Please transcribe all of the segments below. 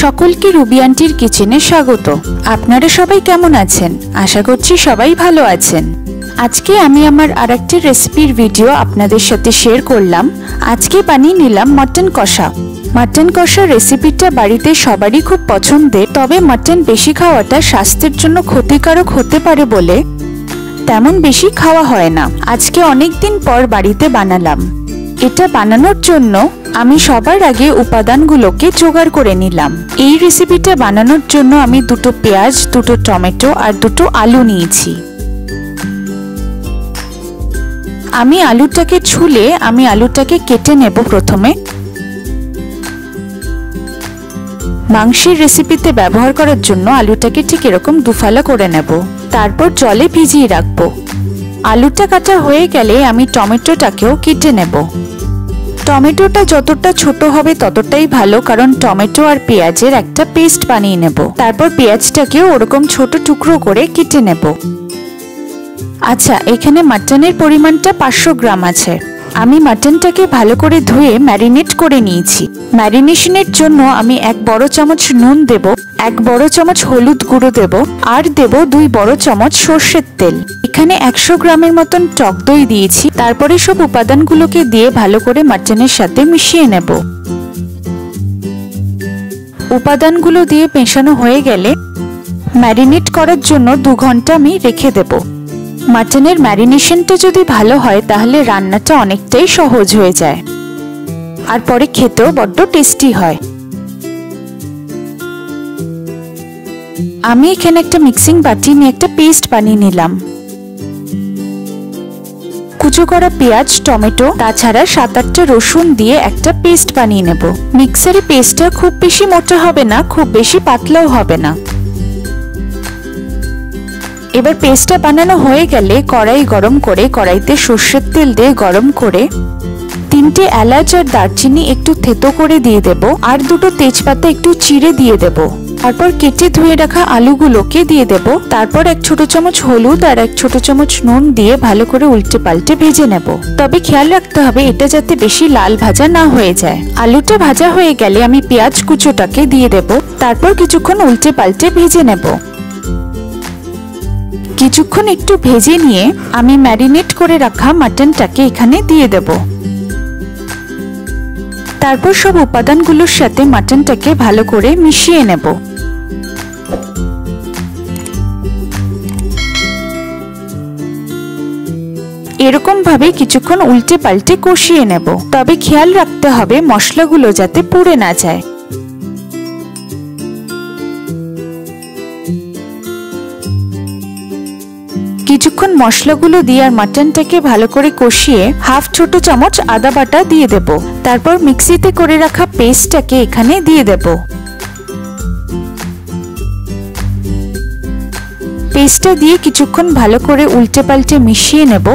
সকলকে রুবি আন্টির কিচেনে স্বাগত। আপনারা সবাই কেমন আছেন? আশা করছি সবাই ভালো আছেন। আজকে আমি আমার আরেকটি রেসিপির ভিডিও আপনাদের সাথে শেয়ার করলাম। আজকে বানিয়ে নিলাম মটন কষা। মটন কষা রেসিপিটা বাড়িতে সবারই খুব পছন্দের, তবে মটন বেশি খাওয়াটা স্বাস্থ্যের জন্য ক্ষতিকারক হতে পারে বলে তেমন বেশি খাওয়া হয় না। আজকে অনেক দিন পর বাড়িতে বানালাম। এটা বানানোর জন্য আমি সবার আগে উপাদানগুলোকে জোগাড় করে নিলাম। এই রেসিপিটা বানানোর জন্য আমি দুটো পেঁয়াজ, দুটো টমেটো আর দুটো আলু নিয়েছি। আমি আলুটাকে ছুলে আমি আলুটাকে কেটে নেব। প্রথমে মাংসের রেসিপিতে ব্যবহার করার জন্য আলুটাকে ঠিক এরকম দুফালা করে নেব, তারপর জলে ভিজিয়ে রাখবো। আলুটা কাটা হয়ে গেলে আমি টমেটোটাকেও কেটে নেব। টমেটোটা যতটা ছোট হবে ততটাই ভালো, কারণ টমেটো আর পেঁয়াজের একটা পেস্ট বানিয়ে নেব। তারপর পেঁয়াজটাকেও ওরকম ছোট টুকরো করে কেটে নেব। আচ্ছা, এখানে মাটনের পরিমাণটা 500 গ্রাম আছে। আমি মাটনটাকে ভালো করে ধুয়ে ম্যারিনেট করে নিয়েছি। ম্যারিনেশনের জন্য আমি 1 বড় চামচ নুন দেব, 1 বড় চামচ হলুদ গুঁড়ো দেব, আর দেব 2 বড় চামচ সর্ষের তেল। এখানে 100 গ্রামের মতন টক দই দিয়েছি। তারপরে সব উপাদানগুলোকে দিয়ে ভালো করে মাটনের সাথে মিশিয়ে নেব। উপাদানগুলো দিয়ে মেশানো হয়ে গেলে ম্যারিনেট করার জন্য 2 ঘন্টা আমি রেখে দেব। মাটনের ম্যারিনেশনটা যদি ভালো হয় তাহলে রান্নাটা অনেকটাই সহজ হয়ে যায়, আর পরে খেতেও বড্ড টেস্টি হয়। আমি এখানে একটা মিক্সিং বাটি নিয়ে একটা পেস্ট বানিয়ে নিলাম। কুচো করা পেঁয়াজ, টমেটো, তাছাড়া 7-8টা রসুন দিয়ে একটা পেস্ট বানিয়ে নেব। মিক্সারে পেস্টটা খুব বেশি মোটা হবে না, খুব বেশি পাতলাও হবে না। এবার পেস্টটা বানানো হয়ে গেলে কড়াই গরম করে কড়াইতে সর্ষের তেল দিয়ে গরম করে 3টে এলাচ আর দারচিনি একটু থেতো করে দিয়ে দেব, আর 2টো তেজপাতা একটু চিড়ে দিয়ে দেব। তারপর কেটে ধুয়ে রাখা আলুগুলোকে দিয়ে দেব। তারপর 1 ছোট চামচ হলুদ আর 1 ছোট চামচ নুন দিয়ে ভালো করে উল্টে পাল্টে ভেজে নেব। তবে খেয়াল রাখতে হবে এটা যাতে বেশি লাল ভাজা না হয়ে যায়। আলুটা ভাজা হয়ে গেলে আমি পেঁয়াজ কুচোটাকে দিয়ে দেব। তারপর কিছুক্ষণ উল্টে পাল্টে ভেজে নেব। কিছুক্ষণ একটু ভেজে নিয়ে আমি ম্যারিনেট করে রাখা মাটনটাকে এখানে দিয়ে দেব। তারপর সব উপাদানগুলোর সাথে মাটনটাকে ভালো করে মিশিয়ে নেব। এরকম ভাবে কিছুক্ষণ উল্টে পাল্টে কষিয়ে নেব। তবে খেয়াল রাখতে হবে মশলাগুলো যাতে পুড়ে না যায়। কিছুক্ষণ মশলাগুলো দিয়ে আর মাটনটাকে ভালো করে কষিয়ে 1/2 ছোট চামচ আদা বাটা দিয়ে দেব। তারপর মিক্সিতে করে রাখা পেস্টটাকে এখানে দিয়ে দেব। পেস্টটা দিয়ে কিছুক্ষণ ভালো করে উল্টে পাল্টে মিশিয়ে নেব।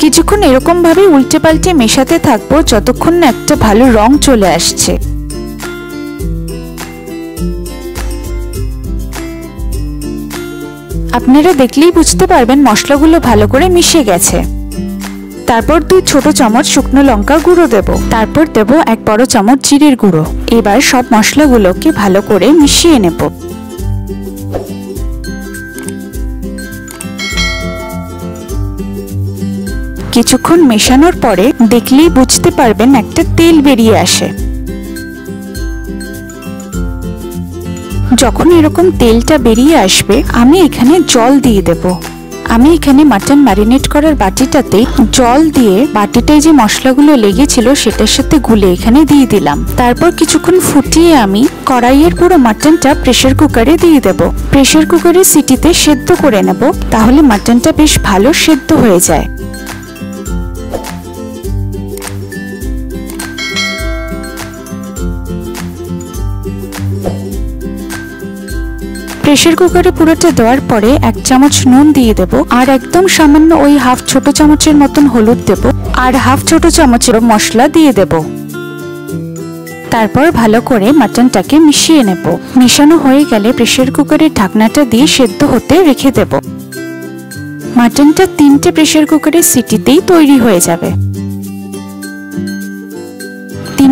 কিছুক্ষণ এরকম ভাবে উল্টে পাল্টে মেশাতে থাকবো যতক্ষণ না একটা ভালো রং চলে আসছে। আপনারা দেখলেই বুঝতে পারবেন মশলাগুলো ভালো করে মিশে গেছে। তারপর 2 ছোট চামচ শুকনো লঙ্কা গুঁড়ো দেব। তারপর দেব 1 বড় চামচ জিরের গুঁড়ো। এবার সব মশলাগুলোকে ভালো করে মিশিয়ে নেব। কিছুক্ষণ মেশানোর পরে দেখলেই বুঝতে পারবেন একটা তেল বেরিয়ে আসে। যখন এরকম তেলটা বেরিয়ে আসবে আমি এখানে জল দিয়ে দেব। আমি এখানে মাটন ম্যারিনেট করার বাটিটাতে জল দিয়ে বাটিটায় যে মশলাগুলো লেগেছিল সেটার সাথে গুলে এখানে দিয়ে দিলাম। তারপর কিছুক্ষণ ফুটিয়ে আমি কড়াইয়ের পুরো মাটনটা প্রেসার কুকারে দিয়ে দেব। প্রেসার কুকারে সিটিতে সেদ্ধ করে নেব, তাহলে মাটনটা বেশ ভালো সেদ্ধ হয়ে যায়। প্রেসার কুকারে পুরোটা দেওয়ার পরে 1 চামচ নুন দিয়ে দেব, আর একদম সামান্য ওই 1/2 ছোট চামচের মতন হলুদ দেব, আর 1/2 ছোট চামচের মশলা দিয়ে দেব। তারপর ভালো করে মাটনটাকে মিশিয়ে নেব। মেশানো হয়ে গেলে প্রেসার কুকারের ঢাকনাটা দিয়ে সেদ্ধ হতে রেখে দেব। মাটনটা 3টে প্রেসার কুকারের সিটিতেই তৈরি হয়ে যাবে।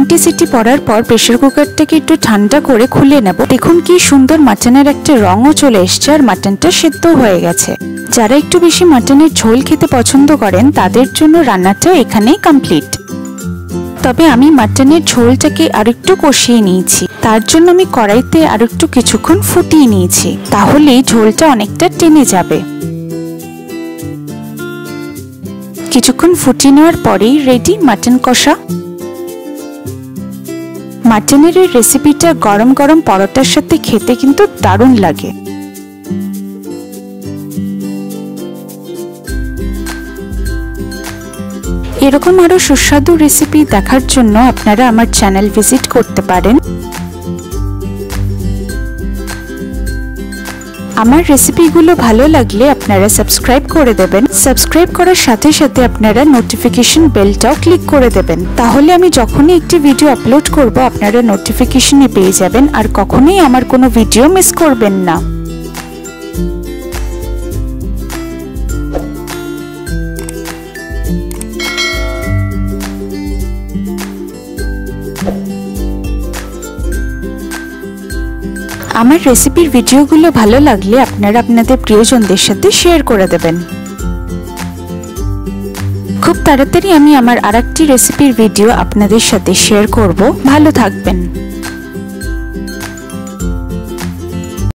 3টে সিটি পড়ার পর প্রেসার কুকারটাকে একটু ঠান্ডা করে খুলে নেব। দেখুন কি সুন্দর মাটনের একটা রঙও চলে এসছে আর মাটনটা সেদ্ধ হয়ে গেছে। যারা একটু বেশি মাটনের ঝোল খেতে পছন্দ করেন তাদের জন্য রান্নাটা এখানেই কমপ্লিট। তবে আমি মাটনের ঝোলটাকে আরেকটু কষিয়ে নিয়েছি, তার জন্য আমি কড়াইতে আরেকটু কিছুক্ষণ ফুটিয়ে নিয়েছি, তাহলে ঝোলটা অনেকটা টেনে যাবে। কিছুক্ষণ ফুটিয়ে নেওয়ার পরেই রেডি মাটন কষা। মাটনের এই রেসিপিটা গরম গরম পরোটার সাথে খেতে কিন্তু দারুণ লাগে। এরকম আরো সুস্বাদু রেসিপি দেখার জন্য আপনারা আমার চ্যানেল ভিজিট করতে পারেন। আমার রেসিপিগুলো ভালো লাগলে আপনারা সাবস্ক্রাইব করে দেবেন। সাবস্ক্রাইব করার সাথে সাথে আপনারা নোটিফিকেশন বেলটাও ক্লিক করে দেবেন, তাহলে আমি যখনই একটি ভিডিও আপলোড করব আপনারা নোটিফিকেশনে পেয়ে যাবেন আর কখনোই আমার কোনো ভিডিও মিস করবেন না। আমার রেসিপির ভিডিওগুলো ভালো লাগলে আপনারা আপনাদের প্রিয়জনদের সাথে শেয়ার করে দেবেন। খুব তাড়াতাড়ি আমি আমার আরেকটি রেসিপির ভিডিও আপনাদের সাথে শেয়ার করব। ভালো থাকবেন।